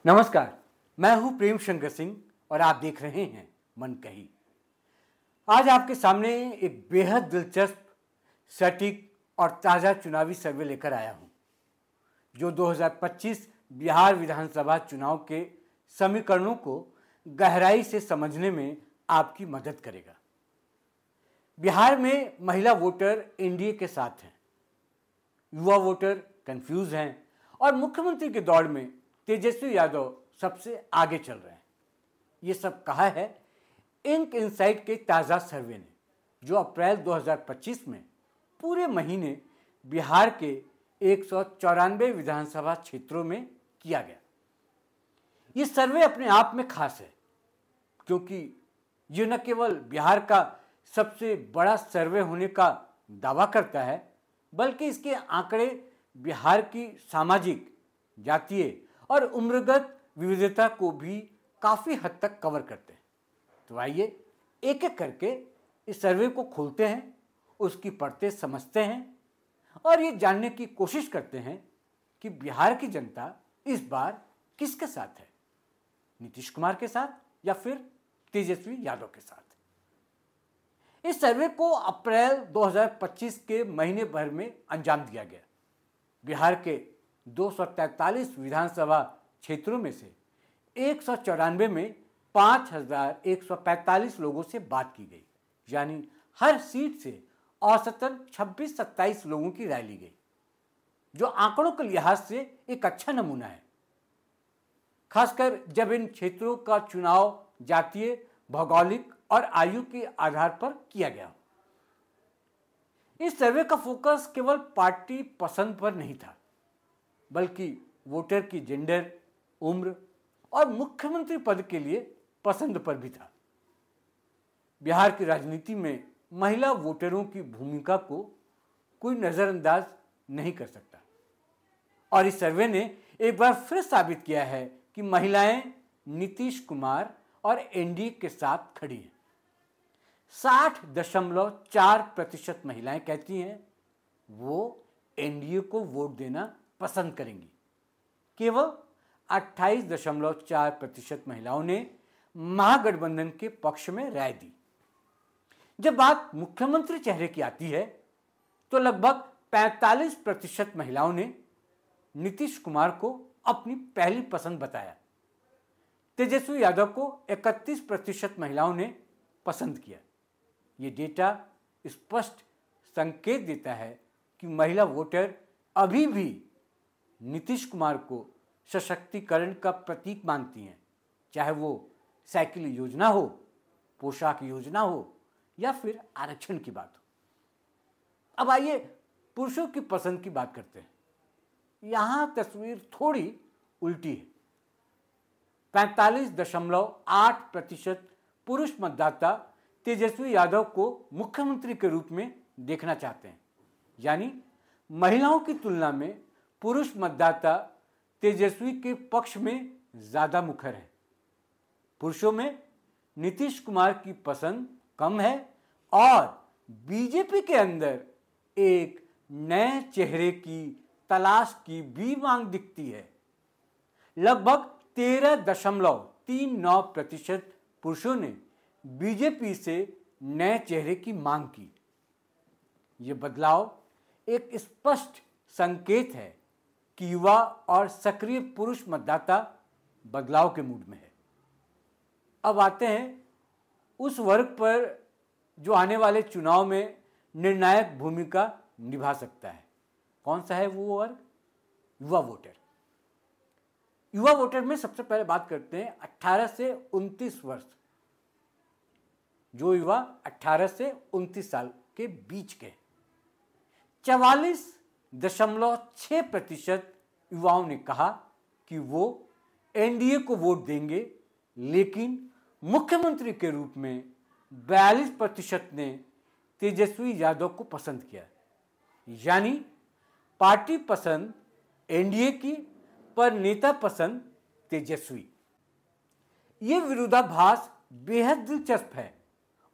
नमस्कार, मैं हूं प्रेम शंकर सिंह और आप देख रहे हैं मन कही। आज आपके सामने एक बेहद दिलचस्प, सटीक और ताज़ा चुनावी सर्वे लेकर आया हूं, जो 2025 बिहार विधानसभा चुनाव के समीकरणों को गहराई से समझने में आपकी मदद करेगा। बिहार में महिला वोटर एनडीए के साथ हैं, युवा वोटर कंफ्यूज हैं और मुख्यमंत्री के दौड़ में तेजस्वी यादव सबसे आगे चल रहे हैं। ये सब कहा है इंक इनसाइट के ताज़ा सर्वे ने, जो अप्रैल 2025 में पूरे महीने बिहार के 194 विधानसभा क्षेत्रों में किया गया। ये सर्वे अपने आप में खास है, क्योंकि ये न केवल बिहार का सबसे बड़ा सर्वे होने का दावा करता है, बल्कि इसके आंकड़े बिहार की सामाजिक, जातीय और उम्रगत विविधता को भी काफ़ी हद तक कवर करते हैं। तो आइए एक एक करके इस सर्वे को खोलते हैं, उसकी परतें समझते हैं और ये जानने की कोशिश करते हैं कि बिहार की जनता इस बार किसके साथ है, नीतीश कुमार के साथ या फिर तेजस्वी यादव के साथ। इस सर्वे को अप्रैल 2025 के महीने भर में अंजाम दिया गया। बिहार के 243 विधानसभा क्षेत्रों में से 194 में 5145 लोगों से बात की गई, यानी हर सीट से औसतन 26-27 लोगों की राय ली गई, जो आंकड़ों के लिहाज से एक अच्छा नमूना है, खासकर जब इन क्षेत्रों का चुनाव जातीय, भौगोलिक और आयु के आधार पर किया गया। इस सर्वे का फोकस केवल पार्टी पसंद पर नहीं था, बल्कि वोटर की जेंडर, उम्र और मुख्यमंत्री पद के लिए पसंद पर भी था। बिहार की राजनीति में महिला वोटरों की भूमिका को कोई नजरअंदाज नहीं कर सकता, और इस सर्वे ने एक बार फिर साबित किया है कि महिलाएं नीतीश कुमार और एनडीए के साथ खड़ी हैं। 60.4% महिलाएं कहती हैं वो एनडीए को वोट देना पसंद करेंगी। केवल 28.4% महिलाओं ने महागठबंधन के पक्ष में राय दी। जब बात मुख्यमंत्री चेहरे की आती है तो लगभग 45% महिलाओं ने नीतीश कुमार को अपनी पहली पसंद बताया। तेजस्वी यादव को 31% महिलाओं ने पसंद किया। ये डेटा स्पष्ट संकेत देता है कि महिला वोटर अभी भी नीतीश कुमार को सशक्तिकरण का प्रतीक मानती हैं, चाहे वो साइकिल योजना हो, पोशाक योजना हो या फिर आरक्षण की बात हो। अब आइए पुरुषों की पसंद की बात करते हैं। यहां तस्वीर थोड़ी उल्टी है। 45.8% पुरुष मतदाता तेजस्वी यादव को मुख्यमंत्री के रूप में देखना चाहते हैं, यानी महिलाओं की तुलना में पुरुष मतदाता तेजस्वी के पक्ष में ज्यादा मुखर है। पुरुषों में नीतीश कुमार की पसंद कम है और बीजेपी के अंदर एक नए चेहरे की तलाश की भी मांग दिखती है। लगभग 13.39% पुरुषों ने बीजेपी से नए चेहरे की मांग की। यह बदलाव एक स्पष्ट संकेत है कि युवा और सक्रिय पुरुष मतदाता बदलाव के मूड में है। अब आते हैं उस वर्ग पर जो आने वाले चुनाव में निर्णायक भूमिका निभा सकता है। कौन सा है वो वर्ग? युवा वोटर। युवा वोटर में सबसे पहले बात करते हैं 18 से 29 वर्ष। जो युवा 18 से 29 साल के बीच के 44.6% युवाओं ने कहा कि वो एनडीए को वोट देंगे, लेकिन मुख्यमंत्री के रूप में 42% ने तेजस्वी यादव को पसंद किया। यानी पार्टी पसंद एनडीए की, पर नेता पसंद तेजस्वी। ये विरोधाभास बेहद दिलचस्प है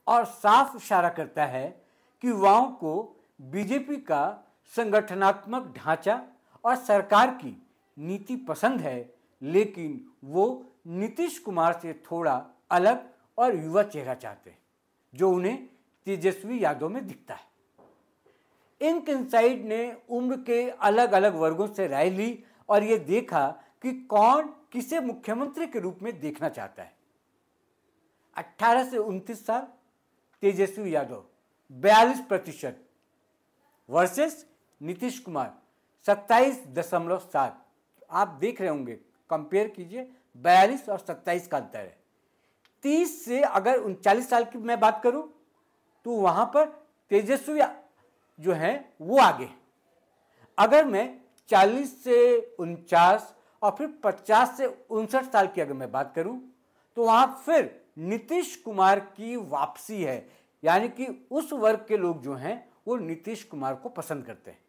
और साफ इशारा करता है कि युवाओं को बीजेपी का संगठनात्मक ढांचा और सरकार की नीति पसंद है, लेकिन वो नीतीश कुमार से थोड़ा अलग और युवा चेहरा चाहते हैं, जो उन्हें तेजस्वी यादव में दिखता है। इंक इनसाइड ने उम्र के अलग अलग वर्गों से राय ली और ये देखा कि कौन किसे मुख्यमंत्री के रूप में देखना चाहता है। 18 से 29 साल तेजस्वी यादव 42% वर्सेस नीतीश कुमार 27.7। आप देख रहे होंगे, कंपेयर कीजिए, 42 और 27 का अंतर है। 30 से अगर 39 साल की मैं बात करूं तो वहां पर तेजस्वी जो है वो आगे। अगर मैं 40 से 49 और फिर 50 से 59 साल की अगर मैं बात करूं तो वहां फिर नीतीश कुमार की वापसी है, यानी कि उस वर्ग के लोग जो हैं वो नीतीश कुमार को पसंद करते हैं।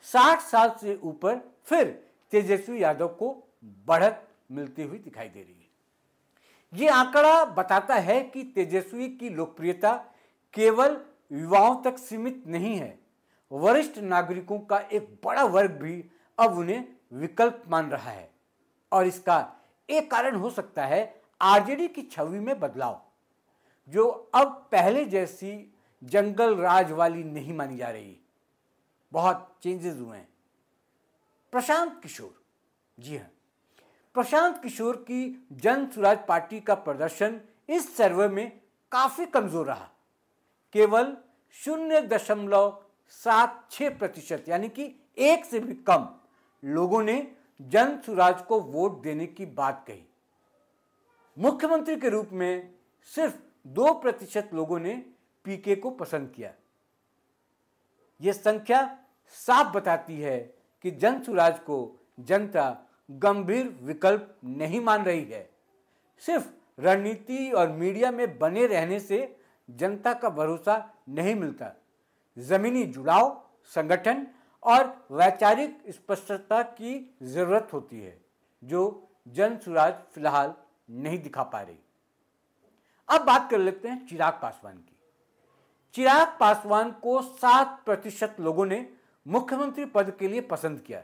60 साल से ऊपर फिर तेजस्वी यादव को बढ़त मिलती हुई दिखाई दे रही है। ये आंकड़ा बताता है कि तेजस्वी की लोकप्रियता केवल युवाओं तक सीमित नहीं है, वरिष्ठ नागरिकों का एक बड़ा वर्ग भी अब उन्हें विकल्प मान रहा है। और इसका एक कारण हो सकता है आरजेडी की छवि में बदलाव, जो अब पहले जैसी जंगल राज वाली नहीं मानी जा रही। बहुत चेंजेस हुए हैं। प्रशांत किशोर, जी हाँ, प्रशांत किशोर की जन स्वराज पार्टी का प्रदर्शन इस सर्वे में काफी कमजोर रहा। केवल 0.76% यानी कि 1 से भी कम लोगों ने जन स्वराज को वोट देने की बात कही। मुख्यमंत्री के रूप में सिर्फ 2% लोगों ने पीके को पसंद किया। यह संख्या साफ बताती है कि जन स्वराज को जनता गंभीर विकल्प नहीं मान रही है। सिर्फ रणनीति और मीडिया में बने रहने से जनता का भरोसा नहीं मिलता। जमीनी जुड़ाव, संगठन और वैचारिक स्पष्टता की जरूरत होती है, जो जन स्वराज फिलहाल नहीं दिखा पा रही। अब बात कर लेते हैं चिराग पासवान की। चिराग पासवान को 7% लोगों ने मुख्यमंत्री पद के लिए पसंद किया।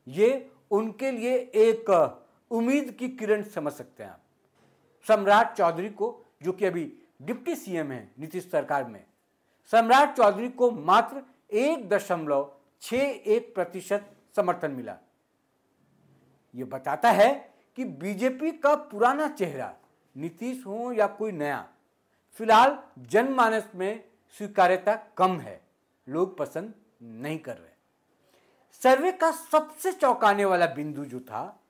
ये उनके लिए एक उम्मीद की किरण समझ सकते हैं आप। सम्राट चौधरी को, जो कि अभी डिप्टी सीएम है नीतीश सरकार में, सम्राट चौधरी को मात्र 1.61% समर्थन मिला। यह बताता है कि बीजेपी का पुराना चेहरा, नीतीश हो या कोई नया, फिलहाल जनमानस में स्वीकार्यता कम है, लोग पसंद नहीं कर रहे। सर्वे का सबसे चौंकाने वाला बिंदु जो था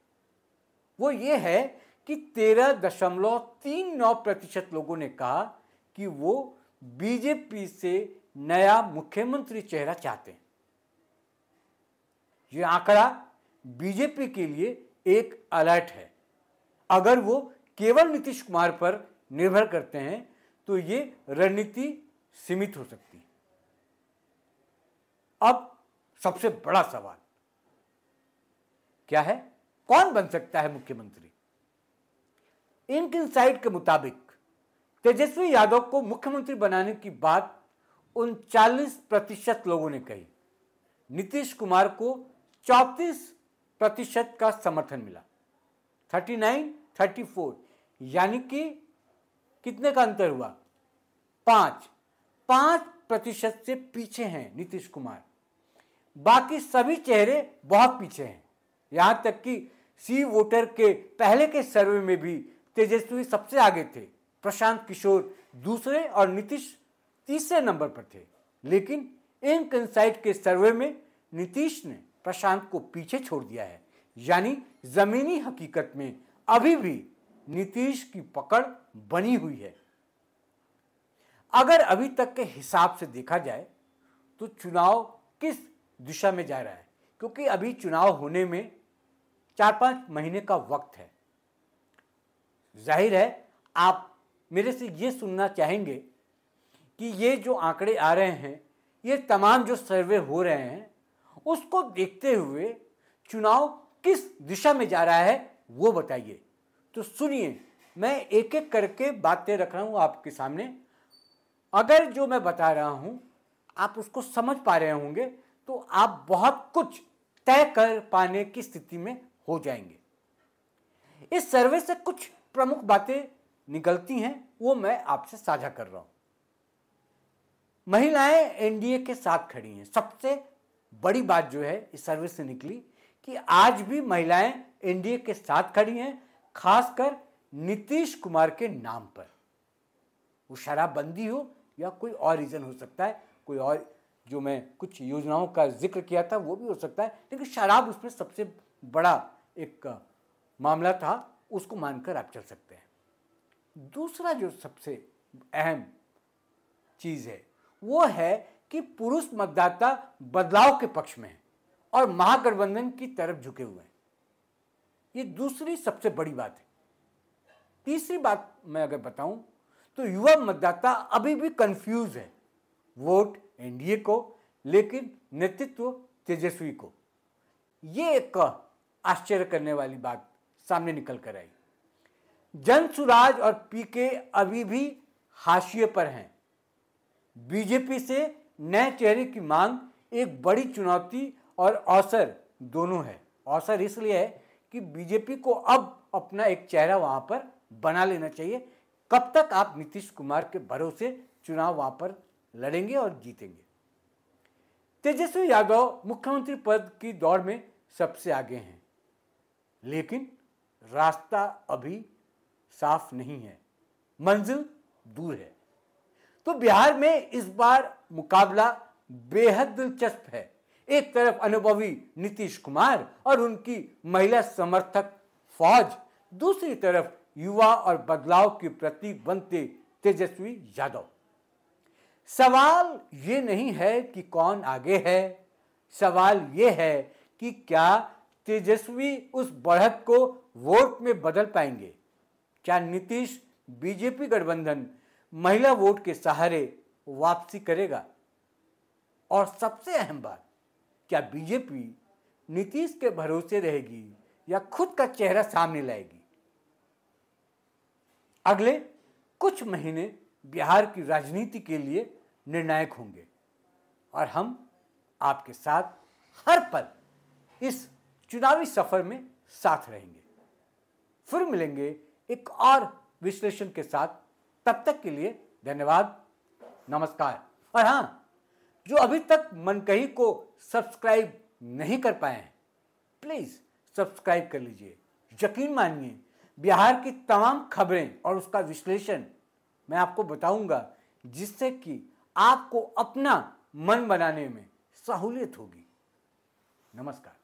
वो ये है कि 13.39% लोगों ने कहा कि वो बीजेपी से नया मुख्यमंत्री चेहरा चाहते हैं। यह आंकड़ा बीजेपी के लिए एक अलर्ट है। अगर वो केवल नीतीश कुमार पर निर्भर करते हैं तो ये रणनीति सीमित हो सकती है। अब सबसे बड़ा सवाल क्या है? कौन बन सकता है मुख्यमंत्री? इंक इनसाइड के मुताबिक तेजस्वी यादव को मुख्यमंत्री बनाने की बात 39% लोगों ने कही। नीतीश कुमार को 34% का समर्थन मिला। 39-34 यानी कि कितने का अंतर हुआ? 5% से पीछे हैं नीतीश कुमार। बाकी सभी चेहरे बहुत पीछे हैं। यहां तक कि सी वोटर के पहले के सर्वे में भी तेजस्वी सबसे आगे थे, प्रशांत किशोर दूसरे और नीतीश तीसरे नंबर पर थे। लेकिन इंक इनसाइड के सर्वे में नीतीश ने प्रशांत को पीछे छोड़ दिया है। यानी जमीनी हकीकत में अभी भी नीतीश की पकड़ बनी हुई है। अगर अभी तक के हिसाब से देखा जाए तो चुनाव किस दिशा में जा रहा है, क्योंकि अभी चुनाव होने में 4-5 महीने का वक्त है। जाहिर है आप मेरे से ये सुनना चाहेंगे कि ये जो आंकड़े आ रहे हैं, ये तमाम जो सर्वे हो रहे हैं, उसको देखते हुए चुनाव किस दिशा में जा रहा है वो बताइए। तो सुनिए, मैं एक एक करके बातें रख रहा हूं आपके सामने। अगर जो मैं बता रहा हूं आप उसको समझ पा रहे होंगे तो आप बहुत कुछ तय कर पाने की स्थिति में हो जाएंगे। इस सर्वे से कुछ प्रमुख बातें निकलती हैं, वो मैं आपसे साझा कर रहा हूं। महिलाएं एनडीए के साथ खड़ी हैं। सबसे बड़ी बात जो है इस सर्वे से निकली कि आज भी महिलाएं एनडीए के साथ खड़ी हैं, खासकर नीतीश कुमार के नाम पर। वो शराबबंदी हो या कोई और रीजन हो सकता है, कोई और जो मैं कुछ योजनाओं का जिक्र किया था वो भी हो सकता है, लेकिन शराब उसमें सबसे बड़ा एक मामला था, उसको मानकर आप चल सकते हैं। दूसरा जो सबसे अहम चीज है वो है कि पुरुष मतदाता बदलाव के पक्ष में है और महागठबंधन की तरफ झुके हुए हैं। ये दूसरी सबसे बड़ी बात है। तीसरी बात मैं अगर बताऊं तो युवा मतदाता अभी भी कंफ्यूज है, वोट एनडीए को लेकिन नेतृत्व तेजस्वी को। ये एक आश्चर्य करने वाली बात सामने निकल कर आई। जनसुराज और पीके अभी भी हाशिए पर हैं। बीजेपी से नए चेहरे की मांग एक बड़ी चुनौती और अवसर दोनों है। अवसर इसलिए है कि बीजेपी को अब अपना एक चेहरा वहां पर बना लेना चाहिए। कब तक आप नीतीश कुमार के भरोसे चुनाव वहां पर लड़ेंगे और जीतेंगे? तेजस्वी यादव मुख्यमंत्री पद की दौड़ में सबसे आगे हैं, लेकिन रास्ता अभी साफ नहीं है, मंजिल दूर है। तो बिहार में इस बार मुकाबला बेहद दिलचस्प है। एक तरफ अनुभवी नीतीश कुमार और उनकी महिला समर्थक फौज, दूसरी तरफ युवा और बदलाव के प्रतीक बनते तेजस्वी यादव। सवाल ये नहीं है कि कौन आगे है, सवाल ये है कि क्या तेजस्वी उस बढ़त को वोट में बदल पाएंगे? क्या नीतीश बीजेपी गठबंधन महिला वोट के सहारे वापसी करेगा? और सबसे अहम बात, क्या बीजेपी नीतीश के भरोसे रहेगी या खुद का चेहरा सामने लाएगी? अगले कुछ महीने बिहार की राजनीति के लिए निर्णायक होंगे और हम आपके साथ हर पल इस चुनावी सफर में साथ रहेंगे। फिर मिलेंगे एक और विश्लेषण के साथ। तब तक के लिए धन्यवाद, नमस्कार। और हां, जो अभी तक मनकही को सब्सक्राइब नहीं कर पाए हैं, प्लीज सब्सक्राइब कर लीजिए। यकीन मानिए, बिहार की तमाम खबरें और उसका विश्लेषण मैं आपको बताऊंगा, जिससे कि आपको अपना मन बनाने में सहूलियत होगी। नमस्कार।